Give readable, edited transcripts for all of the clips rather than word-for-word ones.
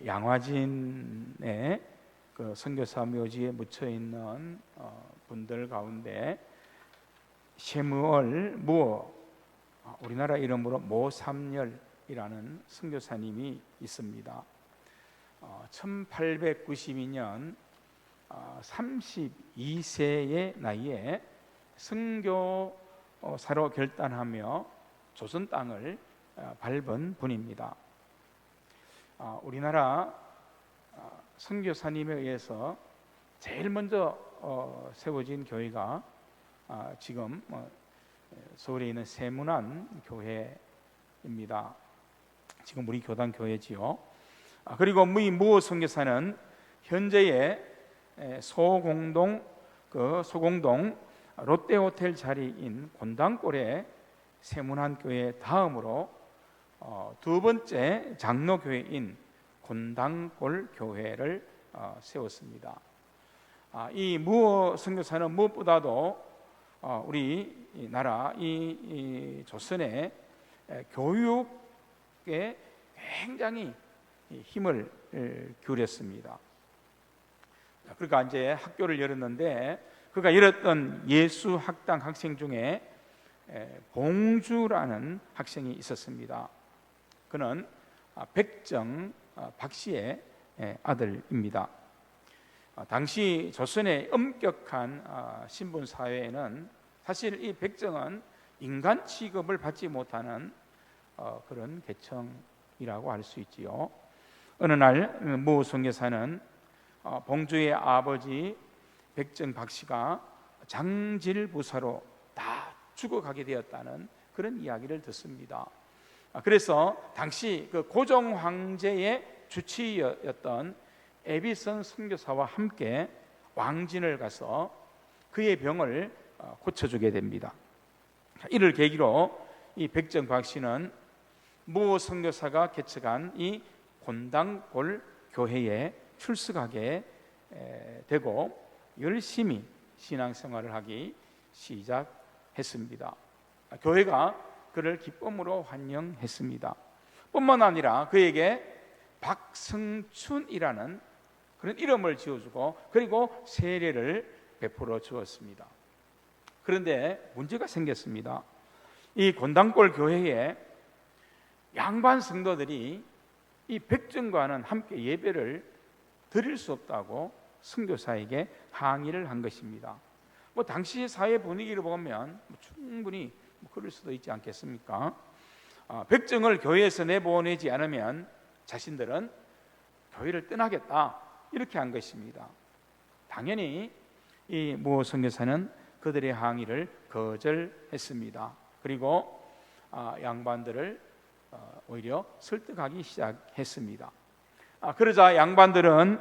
양화진의 그 선교사 묘지에 묻혀 있는 분들 가운데 셰무얼 무어, 우리나라 이름으로 모삼열이라는 선교사님이 있습니다. 1892년 32세의 나이에 선교사로 결단하며 조선 땅을 밟은 분입니다. 우리나라 선교사님에 의해서 제일 먼저 세워진 교회가 지금 서울에 있는 세문안 교회입니다. 지금 우리 교단 교회지요. 그리고 무어 선교사는 현재의 소공동 롯데호텔 자리인 곤당골의 세문안 교회 다음으로 두 번째 장로교회인 곤당골 교회를 세웠습니다. 이 무어 선교사는 무엇보다도 우리 나라 이 조선의 교육에 굉장히 힘을 기울였습니다. 그러니까 이제 학교를 열었는데 그가 열었던 예수 학당 학생 중에 봉주라는 학생이 있었습니다. 그는 백정 박씨의 아들입니다. 당시 조선의 엄격한 신분 사회에는 사실 이 백정은 인간 취급을 받지 못하는 그런 계층이라고 할 수 있지요. 어느 날 무 선교사는 봉주의 아버지 백정 박씨가 장질부사로 다 죽어가게 되었다는 그런 이야기를 듣습니다. 그래서 당시 그 고종 황제의 주치의였던 에비선 선교사와 함께 왕진을 가서 그의 병을 고쳐주게 됩니다. 이를 계기로 이 백정 박씨는 무 선교사가 개척한 이 곤당골 교회에 출석하게 되고 열심히 신앙생활을 하기 시작했습니다. 교회가 그를 기쁨으로 환영했습니다. 뿐만 아니라 그에게 박성춘이라는 그런 이름을 지어주고 그리고 세례를 베풀어 주었습니다. 그런데 문제가 생겼습니다. 이 곤당골 교회에 양반 성도들이 이 백정과는 함께 예배를 드릴 수 없다고 선교사에게 항의를 한 것입니다. 당시 사회 분위기를 보면 충분히 그럴 수도 있지 않겠습니까? 백정을 교회에서 내보내지 않으면 자신들은 교회를 떠나겠다 이렇게 한 것입니다. 당연히 이 무 선교사는 그들의 항의를 거절했습니다. 그리고 양반들을 오히려 설득하기 시작했습니다. 그러자 양반들은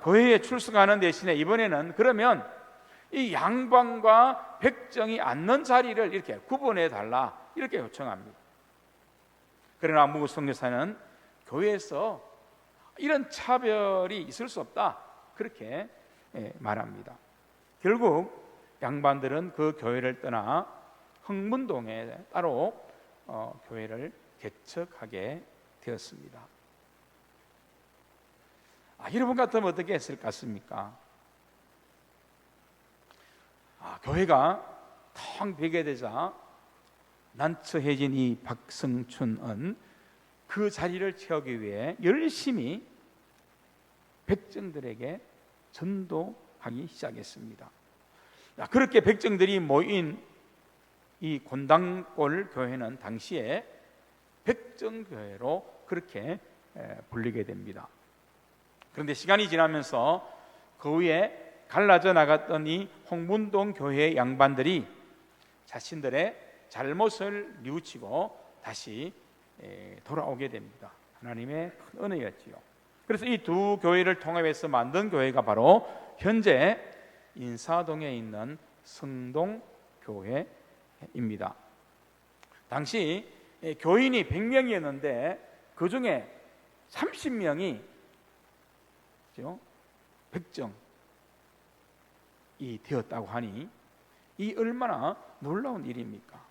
교회에 출석하는 대신에 이번에는 그러면 이 양반과 백정이 앉는 자리를 이렇게 구분해 달라 이렇게 요청합니다. 그러나 무 선교사는 교회에서 이런 차별이 있을 수 없다 그렇게 말합니다. 결국 양반들은 그 교회를 떠나 흥문동에 따로 교회를 개척하게 되었습니다. 여러분 같으면 어떻게 했을 것 같습니까? 교회가 텅 비게 되자 난처해진 이 박성춘은 그 자리를 채우기 위해 열심히 백정들에게 전도하기 시작했습니다. 그렇게 백정들이 모인 이 곤당골 교회는 당시에 백정교회로 그렇게 불리게 됩니다. 그런데 시간이 지나면서 그 후에 갈라져 나갔던 이 홍문동 교회의 양반들이 자신들의 잘못을 뉘우치고 다시 돌아오게 됩니다. 하나님의 큰 은혜였지요. 그래서 이 두 교회를 통합해서 만든 교회가 바로 현재 인사동에 있는 성동교회입니다. 당시 교인이 100명이었는데 그 중에 30명이 백정이 되었다고 하니 이 얼마나 놀라운 일입니까?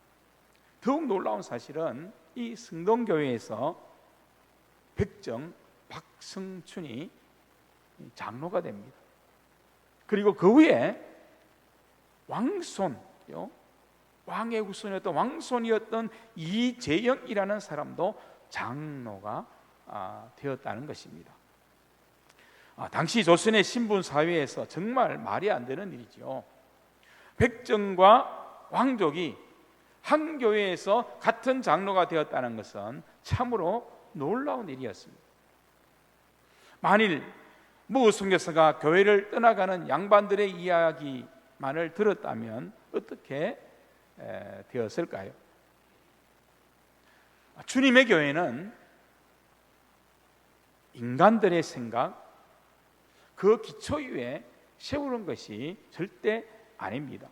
더욱 놀라운 사실은 이 성동교회에서 백정 박성춘이 장로가 됩니다. 그리고 그 후에 왕의 후손이었던 왕손이었던 이재영이라는 사람도 장로가 되었다는 것입니다. 당시 조선의 신분 사회에서 정말 말이 안 되는 일이죠. 백정과 왕족이 한 교회에서 같은 장로가 되었다는 것은 참으로 놀라운 일이었습니다. 만일 무 선교사가 교회를 떠나가는 양반들의 이야기만을 들었다면 어떻게 되었을까요? 주님의 교회는 인간들의 생각, 그 기초 위에 세우는 것이 절대 아닙니다.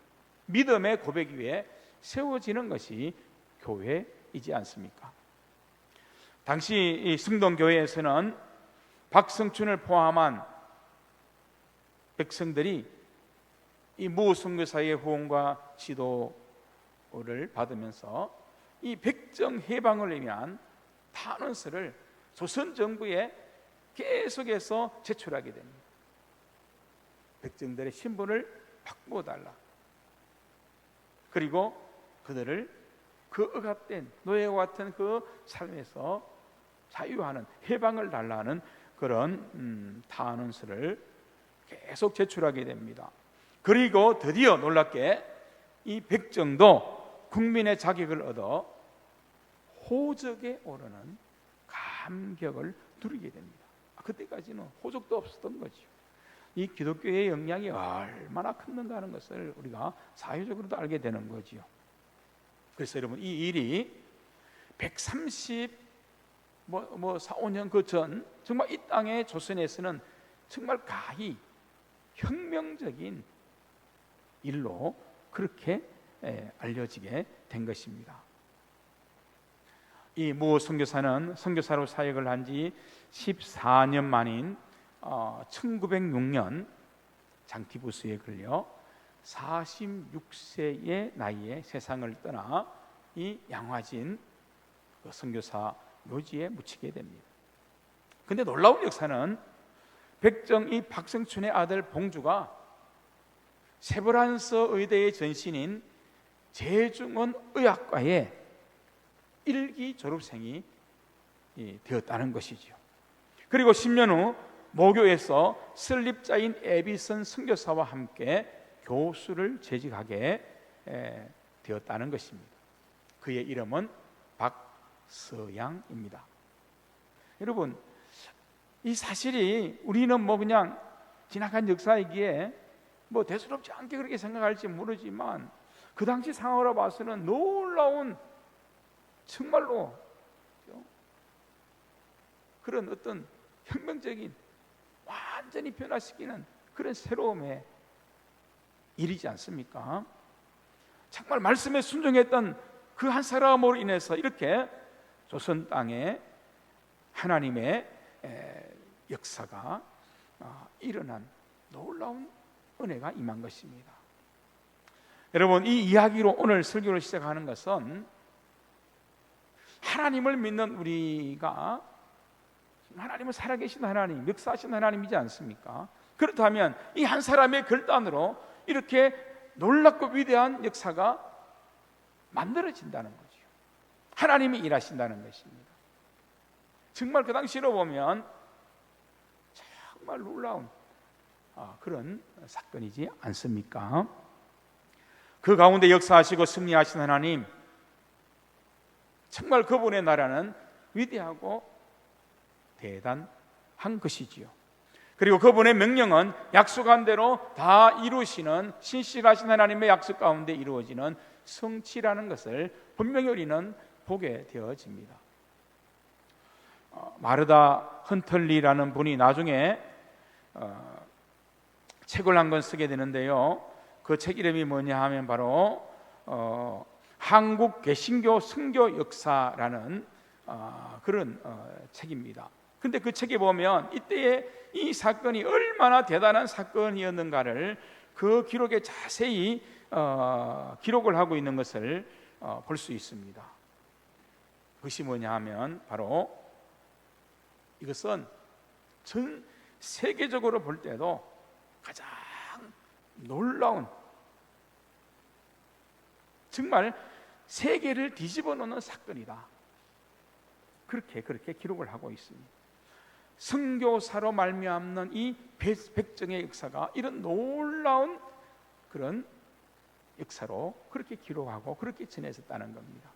믿음의 고백 위에 세워지는 것이 교회이지 않습니까? 당시 이 승동교회에서는 박성춘을 포함한 백성들이 이 무 선교사의 후원과 지도를 받으면서 이 백정 해방을 위한 탄원서를 조선 정부에 계속해서 제출하게 됩니다. 백정들의 신분을 바꾸어달라. 그리고 그들을 그 억압된 노예와 같은 그 삶에서 자유하는, 해방을 달라는 그런 탄원서를 계속 제출하게 됩니다. 그리고 드디어 놀랍게 이 백정도 국민의 자격을 얻어 호적에 오르는 감격을 누리게 됩니다. 그때까지는 호적도 없었던 거죠. 이 기독교의 영향이 얼마나 컸는가 하는 것을 우리가 사회적으로도 알게 되는 거지요. 그래서 여러분, 이 일이 130 4, 5년 그 전 정말 이 땅의 조선에서는 정말 가히 혁명적인 일로 그렇게 알려지게 된 것입니다. 이 무 선교사는 선교사로 사역을 한 지 14년 만인 1906년 장티부스에 걸려 46세의 나이에 세상을 떠나 이 양화진 선교사 묘지에 묻히게 됩니다. 근데 놀라운 역사는 백정 이 박성춘의 아들 봉주가 세브란스 의대의 전신인 제중원 의학과의 1기 졸업생이 되었다는 것이죠. 그리고 10년 후 모교에서 설립자인 에비슨 선교사와 함께 교수를 재직하게 되었다는 것입니다. 그의 이름은 박서양입니다. 여러분, 이 사실이 우리는 그냥 지나간 역사이기에 대수롭지 않게 그렇게 생각할지 모르지만 그 당시 상황으로 봐서는 놀라운, 정말로 그런 어떤 혁명적인, 완전히 변화시키는 그런 새로움의 일이지 않습니까? 정말 말씀에 순종했던 그 한 사람으로 인해서 이렇게 조선 땅에 하나님의 역사가 일어난 놀라운 은혜가 임한 것입니다. 여러분, 이 이야기로 오늘 설교를 시작하는 것은 하나님을 믿는 우리가, 하나님은 살아계신 하나님, 역사하신 하나님이지 않습니까? 그렇다면 이 한 사람의 결단으로 이렇게 놀랍고 위대한 역사가 만들어진다는 거죠. 하나님이 일하신다는 것입니다. 정말 그 당시로 보면 정말 놀라운 그런 사건이지 않습니까? 그 가운데 역사하시고 승리하신 하나님, 정말 그분의 나라는 위대하고 대단한 것이지요. 그리고 그분의 명령은 약속한 대로 다 이루시는 신실하신 하나님의 약속 가운데 이루어지는 성취라는 것을 분명히 우리는 보게 되어집니다. 마르다 헌틀리라는 분이 나중에 책을 한 권 쓰게 되는데요. 그 책 이름이 뭐냐 하면 바로 한국 개신교 선교 역사라는 그런 책입니다. 근데 그 책에 보면 이때의 이 사건이 얼마나 대단한 사건이었는가를 그 기록에 자세히 기록을 하고 있는 것을 볼 수 있습니다. 그것이 뭐냐 하면 바로 이것은 전 세계적으로 볼 때도 가장 놀라운, 정말 세계를 뒤집어 놓는 사건이다. 그렇게 기록을 하고 있습니다. 선교사로 말미암는 이 백정의 역사가 이런 놀라운 그런 역사로 그렇게 기록하고 그렇게 전해졌다는 겁니다.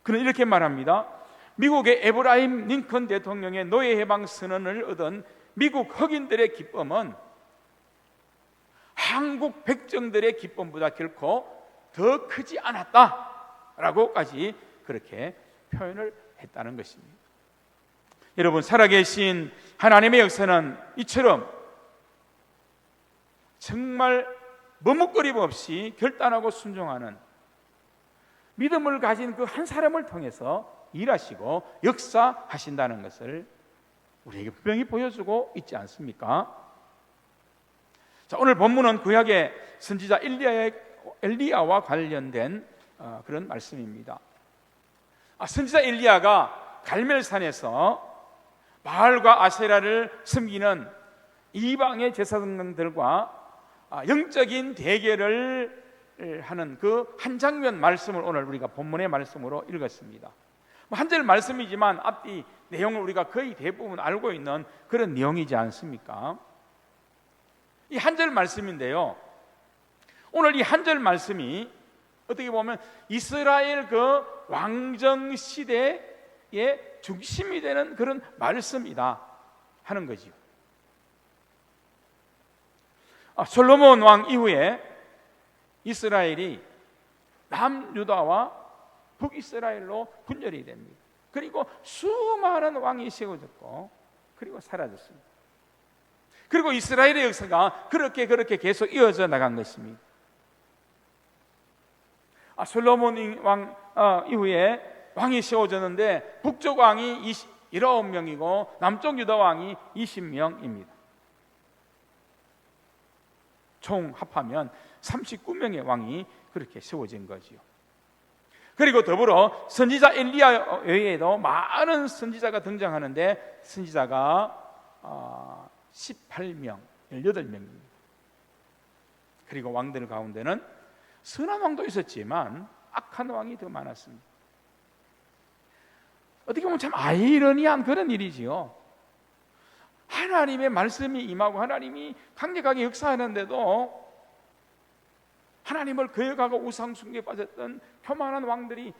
그는 이렇게 말합니다. 미국의 에브라임 링컨 대통령의 노예 해방 선언을 얻은 미국 흑인들의 기쁨은 한국 백정들의 기쁨보다 결코 더 크지 않았다라고까지 그렇게 표현을 했다는 것입니다. 여러분, 살아계신 하나님의 역사는 이처럼 정말 머뭇거림 없이 결단하고 순종하는 믿음을 가진 그 한 사람을 통해서 일하시고 역사하신다는 것을 우리에게 분명히 보여주고 있지 않습니까? 자, 오늘 본문은 구약의 선지자 엘리야와 관련된 그런 말씀입니다. 선지자 엘리야가 갈멜산에서 바알과 아세라를 섬기는 이방의 제사장들과 영적인 대결을 하는 그 한 장면 말씀을 오늘 우리가 본문의 말씀으로 읽었습니다. 한 절 말씀이지만 앞뒤 내용을 우리가 거의 대부분 알고 있는 그런 내용이지 않습니까? 이 한 절 말씀인데요, 오늘 이 한 절 말씀이 어떻게 보면 이스라엘 그 왕정 시대의 중심이 되는 그런 말씀이다 하는 거지요. 솔로몬 왕 이후에 이스라엘이 남유다와 북이스라엘로 분열이 됩니다. 그리고 수많은 왕이 세워졌고 그리고 사라졌습니다. 그리고 이스라엘의 역사가 그렇게 계속 이어져 나간 것입니다. 솔로몬 왕 이후에 왕이 세워졌는데 북쪽 왕이 19명이고 남쪽 유다 왕이 20명입니다. 총 합하면 39명의 왕이 그렇게 세워진 거지요. 그리고 더불어 선지자 엘리야 외에도 많은 선지자가 등장하는데 선지자가 18명, 18명입니다. 그리고 왕들 가운데는 선한 왕도 있었지만 악한 왕이 더 많았습니다. 어떻게 보면 참 아이러니한 그런 일이지요. 하나님의 말씀이 임하고 하나님이 강력하게 역사하는데도 하나님을 거역하고 우상 숭배에 빠졌던 교만한 왕들이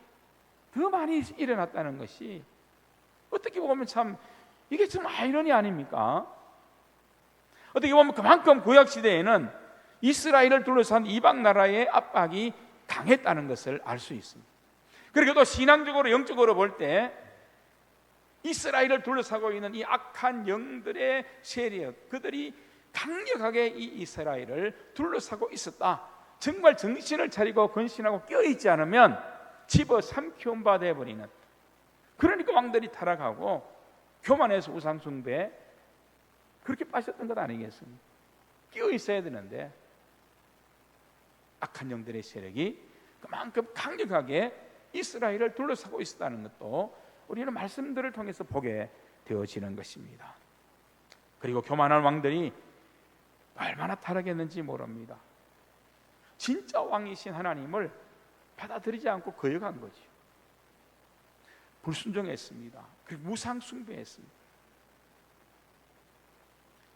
더 많이 일어났다는 것이 어떻게 보면 참 이게 좀 아이러니 아닙니까? 어떻게 보면 그만큼 구약 시대에는 이스라엘을 둘러싼 이방 나라의 압박이 강했다는 것을 알 수 있습니다. 그리고 또 신앙적으로 영적으로 볼 때 이스라엘을 둘러싸고 있는 이 악한 영들의 세력, 그들이 강력하게 이 이스라엘을 둘러싸고 있었다. 정말 정신을 차리고 근신하고 껴있지 않으면 집어삼키운 바 되어버리는, 그러니까 왕들이 타락하고 교만해서 우상숭배 그렇게 빠졌던 것 아니겠습니까? 끼어있어야 되는데 악한 영들의 세력이 그만큼 강력하게 이스라엘을 둘러싸고 있었다는 것도 우리는 말씀들을 통해서 보게 되어지는 것입니다. 그리고 교만한 왕들이 얼마나 타락했는지 모릅니다. 진짜 왕이신 하나님을 받아들이지 않고 거역한 거죠. 불순종했습니다. 그리고 무상 숭배했습니다.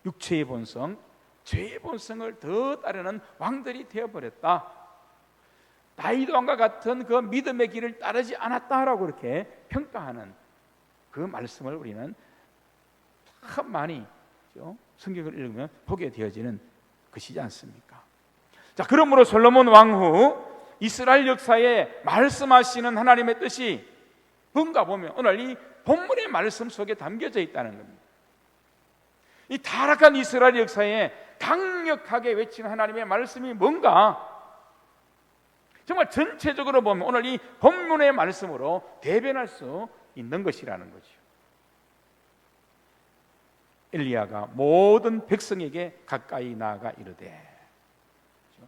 육체의 본성, 죄의 본성을 더 따르는 왕들이 되어버렸다. 다윗 왕과 같은 그 믿음의 길을 따르지 않았다라고 이렇게 평가하는 그 말씀을 우리는 참 많이 성경을 읽으면 보게 되어지는 것이지 않습니까? 자, 그러므로 솔로몬 왕 후 이스라엘 역사에 말씀하시는 하나님의 뜻이 뭔가 보면 오늘 이 본문의 말씀 속에 담겨져 있다는 겁니다. 이 타락한 이스라엘 역사에 강력하게 외치는 하나님의 말씀이 뭔가 정말 전체적으로 보면 오늘 이 본문의 말씀으로 대변할 수 있는 것이라는 거죠. 엘리야가 모든 백성에게 가까이 나아가 이르되,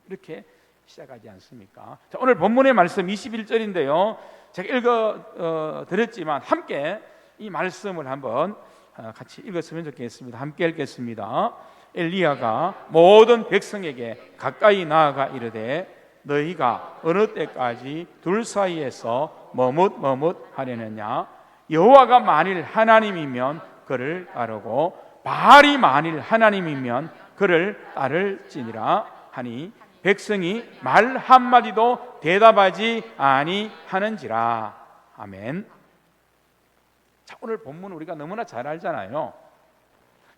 이렇게 시작하지 않습니까? 자, 오늘 본문의 말씀 21절인데요. 제가 읽어 드렸지만 함께 이 말씀을 한번 같이 읽었으면 좋겠습니다. 함께 읽겠습니다. 엘리야가 모든 백성에게 가까이 나아가 이르되 너희가 어느 때까지 둘 사이에서 머뭇머뭇하려느냐? 여호와가 만일 하나님이면 그를 따르고 바알이 만일 하나님이면 그를 따를지니라 하니 백성이 말 한마디도 대답하지 아니하는지라. 아멘. 자, 오늘 본문 우리가 너무나 잘 알잖아요.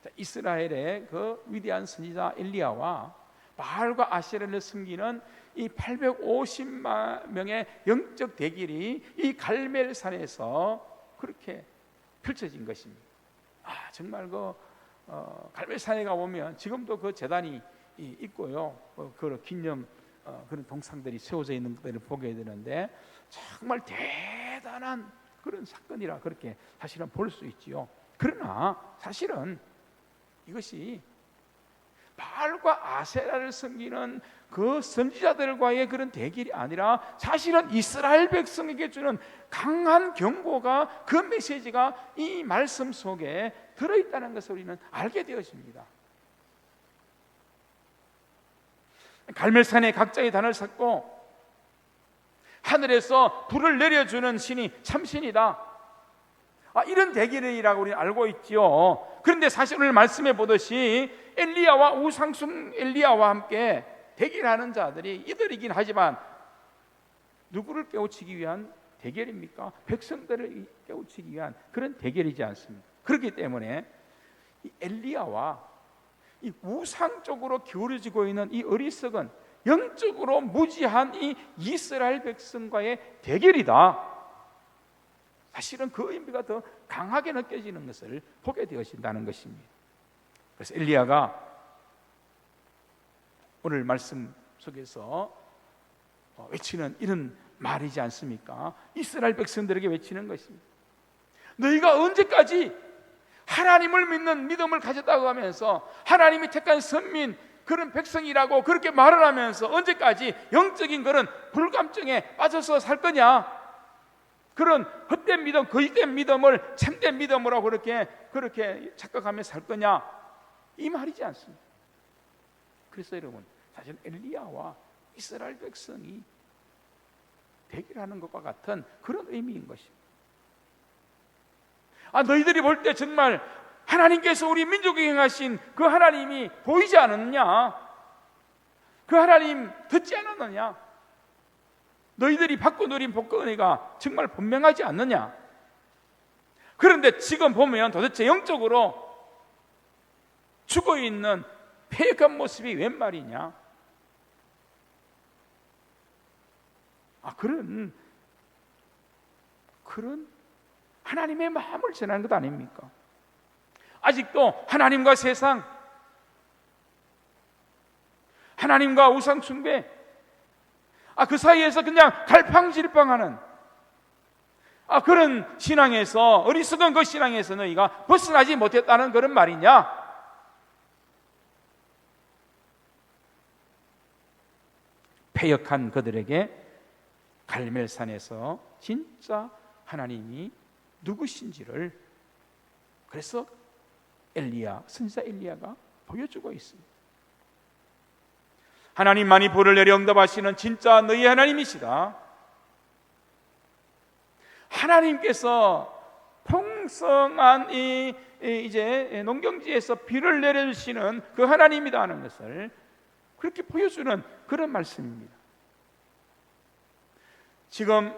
자, 이스라엘의 그 위대한 선지자 엘리야와 바알과 아세라를 섬기는 이 850만 명의 영적 대결이 이 갈멜산에서 그렇게 펼쳐진 것입니다. 정말 그 갈멜산에 가보면 지금도 그 제단이 있고요. 그 기념 그런 동상들이 세워져 있는 것들을 보게 되는데 정말 대단한 그런 사건이라 그렇게 사실은 볼 수 있지요. 그러나 사실은 이것이 바알과 아세라를 섬기는 그 선지자들과의 그런 대결이 아니라 사실은 이스라엘 백성에게 주는 강한 경고가, 그 메시지가 이 말씀 속에 들어있다는 것을 우리는 알게 되어집니다. 갈멜산에 각자의 단을 쌓고 하늘에서 불을 내려주는 신이 참신이다, 이런 대결이라고 우리는 알고 있지요. 그런데 사실 오늘 말씀해 보듯이 엘리야와 우상숭 엘리야와 함께 대결하는 자들이 이들이긴 하지만 누구를 깨우치기 위한 대결입니까? 백성들을 깨우치기 위한 그런 대결이지 않습니다. 그렇기 때문에 이 엘리야와 이 우상 쪽으로 기울어지고 있는 이 어리석은 영적으로 무지한 이 이스라엘 백성과의 대결이다. 사실은 그 의미가 더 강하게 느껴지는 것을 보게 되어진다는 것입니다. 그래서 엘리야가 오늘 말씀 속에서 외치는 이런 말이지 않습니까? 이스라엘 백성들에게 외치는 것입니다. 너희가 언제까지 하나님을 믿는 믿음을 가졌다고 하면서 하나님이 택한 선민 그런 백성이라고 그렇게 말을 하면서 언제까지 영적인 그런 불감증에 빠져서 살 거냐? 그런 헛된 믿음, 거짓된 믿음을 참된 믿음으로 그렇게 착각하며 살 거냐? 이 말이지 않습니다. 그래서 여러분, 사실 엘리야와 이스라엘 백성이 대결하는 것과 같은 그런 의미인 것입니다. 너희들이 볼 때 정말 하나님께서 우리 민족에 행하신 그 하나님이 보이지 않았느냐? 그 하나님 듣지 않았느냐? 너희들이 받고 누린 복과 은혜가 정말 분명하지 않느냐? 그런데 지금 보면 도대체 영적으로 죽어있는 폐역한 모습이 웬 말이냐? 그런 하나님의 마음을 전하는 것 아닙니까? 아직도 하나님과 세상, 하나님과 우상 숭배, 그 사이에서 그냥 갈팡질팡하는 그런 신앙에서, 어리석은 그 신앙에서 너희가 벗어나지 못했다는 그런 말이냐? 패역한 그들에게 갈멜산에서 진짜 하나님이 누구신지를 그래서 선지자 엘리야가 보여주고 있습니다. 하나님만이 불을 내려 응답하시는 진짜 너희 하나님이시다. 하나님께서 풍성한 이제 농경지에서 비를 내려주시는 그 하나님이다 하는 것을 그렇게 보여주는 그런 말씀입니다. 지금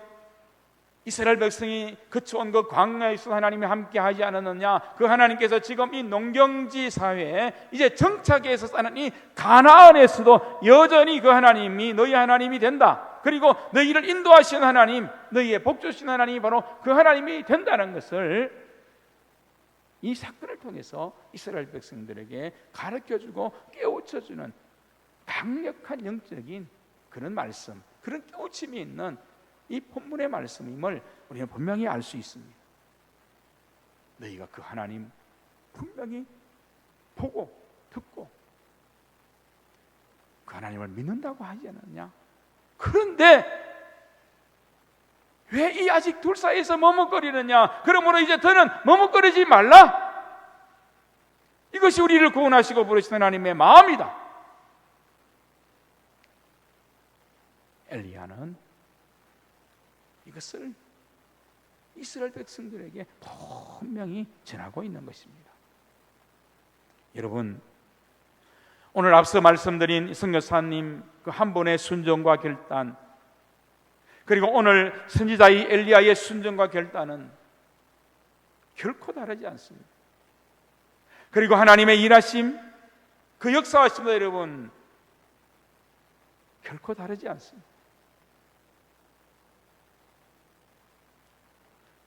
이스라엘 백성이 그쳐온 그 광야에서 하나님이 함께 하지 않았느냐? 그 하나님께서 지금 이 농경지 사회에 이제 정착해서 사는 이 가나안에서도 여전히 그 하나님이 너희 하나님이 된다. 그리고 너희를 인도하시는 하나님, 너희의 복 주신 하나님이 바로 그 하나님이 된다는 것을 이 사건을 통해서 이스라엘 백성들에게 가르쳐주고 깨우쳐주는 강력한 영적인 그런 말씀, 그런 깨우침이 있는 이 본문의 말씀임을 우리는 분명히 알 수 있습니다. 너희가 그 하나님 분명히 보고 듣고 그 하나님을 믿는다고 하지 않았냐? 그런데 왜 이 아직 둘 사이에서 머뭇거리느냐? 그러므로 이제 더는 머뭇거리지 말라. 이것이 우리를 구원하시고 부르시는 하나님의 마음이다. 엘리야는 이것을 이스라엘 백성들에게 분명히 전하고 있는 것입니다. 여러분, 오늘 앞서 말씀드린 선교사님 그 한 분의 순종과 결단, 그리고 오늘 선지자의 엘리야의 순종과 결단은 결코 다르지 않습니다. 그리고 하나님의 일하심, 그 역사하심도 여러분 결코 다르지 않습니다.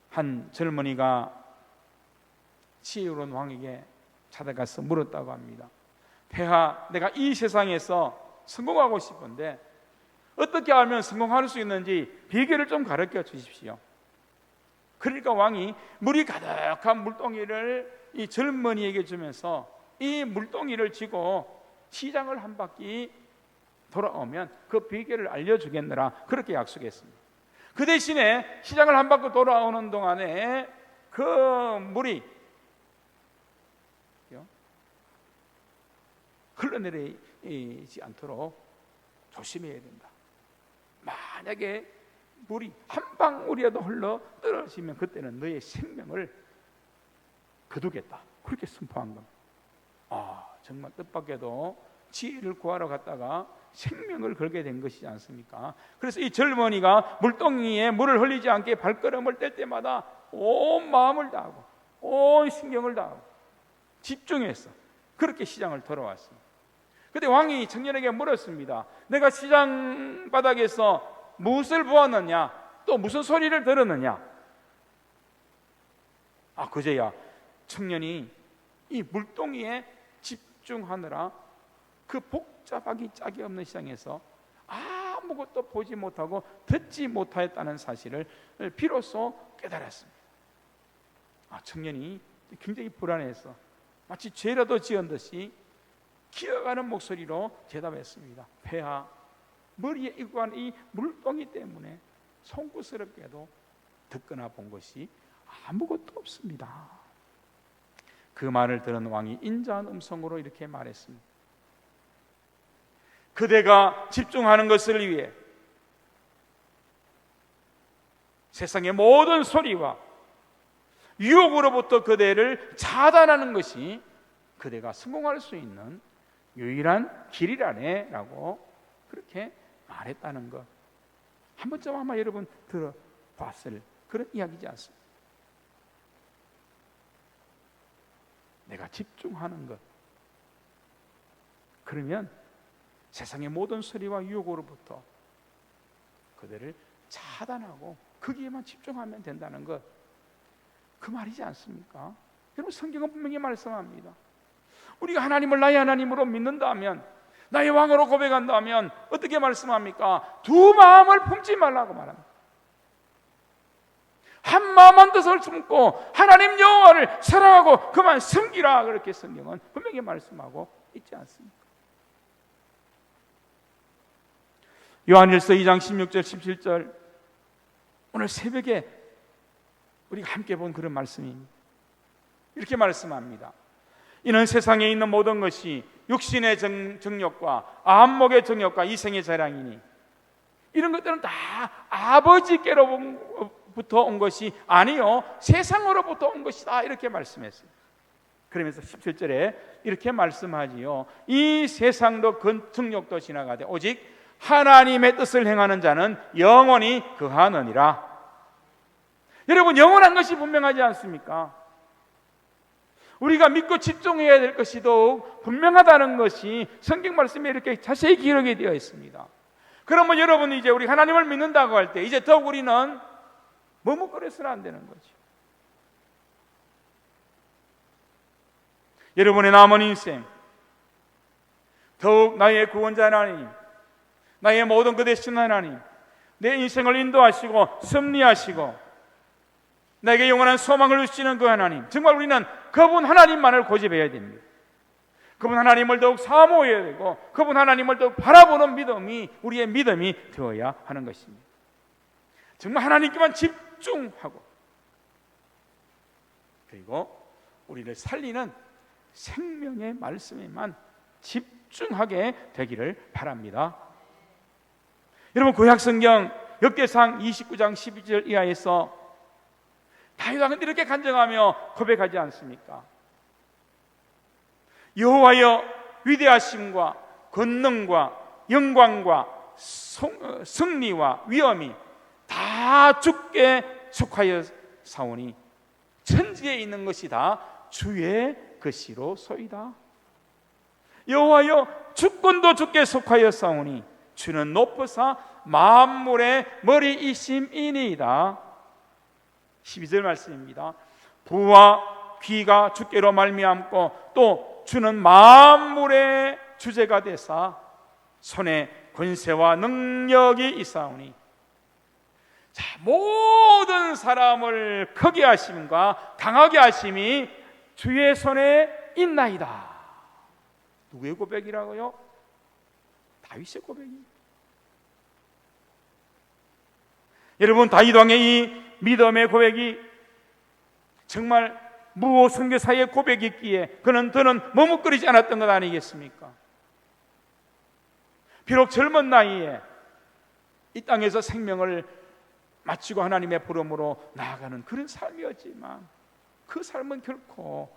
한 젊은이가 지혜로운 왕에게 찾아가서 물었다고 합니다. 폐하, 내가 이 세상에서 성공하고 싶은데 어떻게 하면 성공할 수 있는지 비결을 좀 가르쳐 주십시오. 그러니까 왕이 물이 가득한 물동이를 이 젊은이에게 주면서 이 물동이를 쥐고 시장을 한 바퀴 돌아오면 그 비결을 알려주겠느라 그렇게 약속했습니다. 그 대신에 시장을 한 바퀴 돌아오는 동안에 그 물이 흘러내리지 않도록 조심해야 된다. 만약에 물이 한 방울이라도 흘러 떨어지면 그때는 너의 생명을 거두겠다. 그렇게 선포한 겁니다. 정말 뜻밖에도 지혜를 구하러 갔다가 생명을 걸게 된 것이지 않습니까? 그래서 이 젊은이가 물동이에 물을 흘리지 않게 발걸음을 뗄 때마다 온 마음을 다하고 온 신경을 다하고 집중해서 그렇게 시장을 돌아왔습니다. 그때 왕이 청년에게 물었습니다. 내가 시장 바닥에서 무엇을 보았느냐? 또 무슨 소리를 들었느냐? 그제야 청년이 이 물동이에 집중하느라 그 복잡하기 짝이 없는 시장에서 아무것도 보지 못하고 듣지 못하였다는 사실을 비로소 깨달았습니다. 청년이 굉장히 불안해서 마치 죄라도 지은 듯이 기어가는 목소리로 대답했습니다. 폐하, 머리에 입고 한 이 물동이 때문에 송구스럽게도 듣거나 본 것이 아무것도 없습니다. 그 말을 들은 왕이 인자한 음성으로 이렇게 말했습니다. 그대가 집중하는 것을 위해 세상의 모든 소리와 유혹으로부터 그대를 차단하는 것이 그대가 성공할 수 있는 유일한 길이라네 라고 그렇게 말했다는 것, 한 번쯤 아마 여러분 들어봤을 그런 이야기지 않습니까? 내가 집중하는 것, 그러면 세상의 모든 소리와 유혹으로부터 그들을 차단하고 거기에만 집중하면 된다는 것, 그 말이지 않습니까? 여러분, 성경은 분명히 말씀합니다. 우리가 하나님을 나의 하나님으로 믿는다면, 나의 왕으로 고백한다면 어떻게 말씀합니까? 두 마음을 품지 말라고 말합니다. 한 마음 한 뜻을 품고 하나님 여호와를 사랑하고 그만 섬기라, 그렇게 성경은 분명히 말씀하고 있지 않습니까? 요한일서 2장 16절 17절, 오늘 새벽에 우리가 함께 본 그런 말씀입니다. 이렇게 말씀합니다. 이는 세상에 있는 모든 것이 육신의 정욕과 안목의 정욕과 이생의 자랑이니, 이런 것들은 다 아버지께로부터 온 것이 아니요 세상으로부터 온 것이다, 이렇게 말씀했습니다. 그러면서 17절에 이렇게 말씀하지요. 이 세상도 그 정욕도 지나가되 오직 하나님의 뜻을 행하는 자는 영원히 거하느니라. 여러분, 영원한 것이 분명하지 않습니까? 우리가 믿고 집중해야 될 것이 더욱 분명하다는 것이 성경 말씀에 이렇게 자세히 기록이 되어 있습니다. 그러면 여러분, 이제 우리 하나님을 믿는다고 할 때 이제 더욱 우리는 머뭇거려서는 안 되는 거죠. 여러분의 남은 인생, 더욱 나의 구원자 하나님, 나의 모든 그 되신 하나님, 내 인생을 인도하시고 섭리하시고 내게 영원한 소망을 주시는 그 하나님, 정말 우리는 그분 하나님만을 고집해야 됩니다. 그분 하나님을 더욱 사모해야 되고 그분 하나님을 더욱 바라보는 믿음이 우리의 믿음이 되어야 하는 것입니다. 정말 하나님께만 집중하고, 그리고 우리를 살리는 생명의 말씀에만 집중하게 되기를 바랍니다. 여러분, 구약성경 역대상 29장 12절 이하에서 다윗 왕은 이렇게 간증하며 고백하지 않습니까? 여호와여, 위대하심과 권능과 영광과 승리와 위엄이 다 주께 속하여 사오니 천지에 있는 것이 다 주의 것이로소이다. 여호와여, 주권도 주께 속하여 사오니 주는 높으사 만물의 머리이심이니이다. 12절 말씀입니다. 부와 귀가 주께로 말미암고 또 주는 만물의 주제가 되사 손에 권세와 능력이 있사오니, 자, 모든 사람을 크게 하심과 강하게 하심이 주의 손에 있나이다. 누구의 고백이라고요? 다윗의 고백입니다. 여러분, 다윗 왕의 이 믿음의 고백이 정말 무호 선교사의 고백이기에 그는 머뭇거리지 않았던 것 아니겠습니까? 비록 젊은 나이에 이 땅에서 생명을 마치고 하나님의 부름으로 나아가는 그런 삶이었지만 그 삶은 결코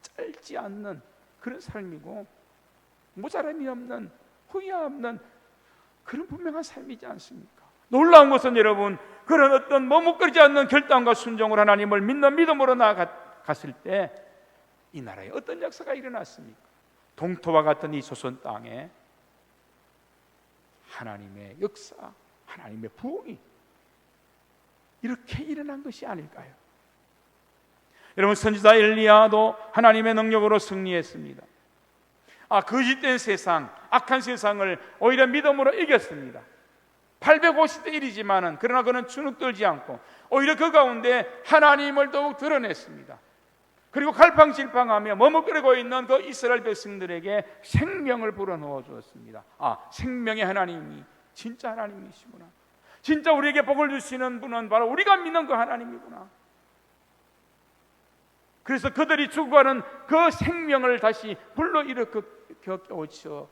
짧지 않는 그런 삶이고 모자람이 없는, 후회 없는 그런 분명한 삶이지 않습니까? 놀라운 것은 여러분, 그런 어떤 머뭇거리지 않는 결단과 순종을 하나님을 믿는 믿음으로 나아갔을 때 이 나라에 어떤 역사가 일어났습니까? 동토와 같은 이 조선 땅에 하나님의 역사, 하나님의 부흥이 이렇게 일어난 것이 아닐까요? 여러분, 선지자 엘리야도 하나님의 능력으로 승리했습니다. 거짓된 세상, 악한 세상을 오히려 믿음으로 이겼습니다. 850대 1이지만은 그러나 그는 주눅들지 않고 오히려 그 가운데 하나님을 더욱 드러냈습니다. 그리고 갈팡질팡하며 머뭇거리고 있는 그 이스라엘 백성들에게 생명을 불어넣어 주었습니다. 생명의 하나님이 진짜 하나님이시구나. 진짜 우리에게 복을 주시는 분은 바로 우리가 믿는 그 하나님이구나. 그래서 그들이 죽어가는 그 생명을 다시 불러일으켜 깨우쳐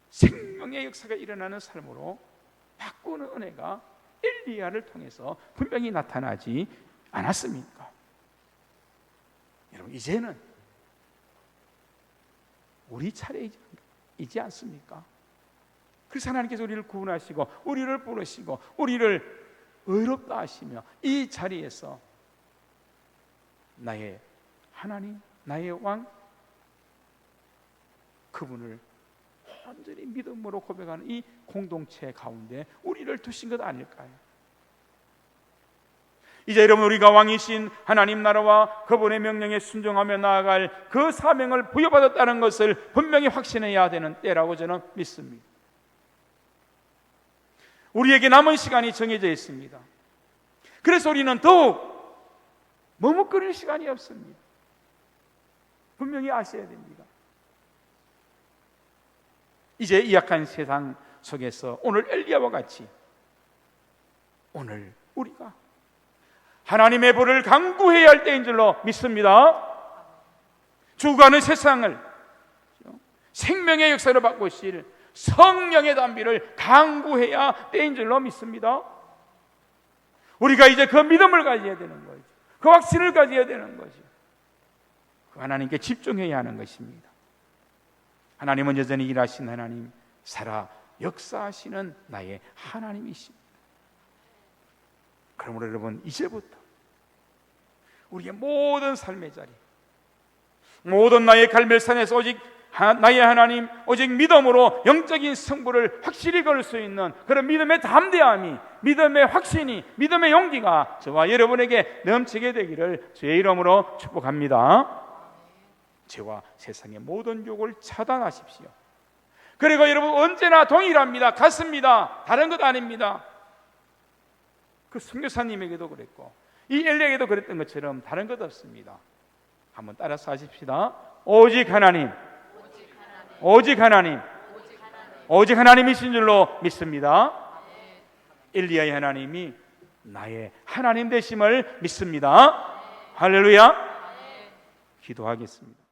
생명의 역사가 일어나는 삶으로 바꾸는 은혜가 엘리야를 통해서 분명히 나타나지 않았습니까? 여러분, 이제는 우리 차례이지 않습니까? 그래서 하나님께서 우리를 구원하시고 우리를 부르시고 우리를 의롭다 하시며 이 자리에서 나의 하나님, 나의 왕, 그분을 온전히 믿음으로 고백하는 이 공동체 가운데 우리를 두신 것 아닐까요? 이제 여러분, 우리가 왕이신 하나님 나라와 그분의 명령에 순종하며 나아갈 그 사명을 부여받았다는 것을 분명히 확신해야 되는 때라고 저는 믿습니다. 우리에게 남은 시간이 정해져 있습니다. 그래서 우리는 더욱 머뭇거릴 시간이 없습니다. 분명히 아셔야 됩니다. 이제 이 약한 세상 속에서 오늘 엘리야와 같이 오늘 우리가 하나님의 불을 강구해야 할 때인 줄로 믿습니다. 죽어가는 세상을 생명의 역사로 바꾸실 성령의 단비를 강구해야 때인 줄로 믿습니다. 우리가 이제 그 믿음을 가져야 되는 거죠. 그 확신을 가져야 되는 거죠. 그 하나님께 집중해야 하는 것입니다. 하나님은 여전히 일하신 하나님, 살아 역사하시는 나의 하나님이십니다. 그러므로 여러분, 이제부터 우리의 모든 삶의 자리, 모든 나의 갈멜산에서 오직 나의 하나님, 오직 믿음으로 영적인 승부를 확실히 걸 수 있는 그런 믿음의 담대함이, 믿음의 확신이, 믿음의 용기가 저와 여러분에게 넘치게 되기를 주의 이름으로 축복합니다. 죄와 세상의 모든 유혹을 차단하십시오. 그리고 여러분, 언제나 동일합니다. 같습니다. 다른 것 아닙니다. 그 선교사님에게도 그랬고 이 엘리야에게도 그랬던 것처럼 다른 것 없습니다. 한번 따라서 하십시다. 오직 하나님, 오직 하나님, 오직 하나님이신 줄로 믿습니다. 엘리야의 하나님이 나의 하나님 되심을 믿습니다. 할렐루야. 기도하겠습니다.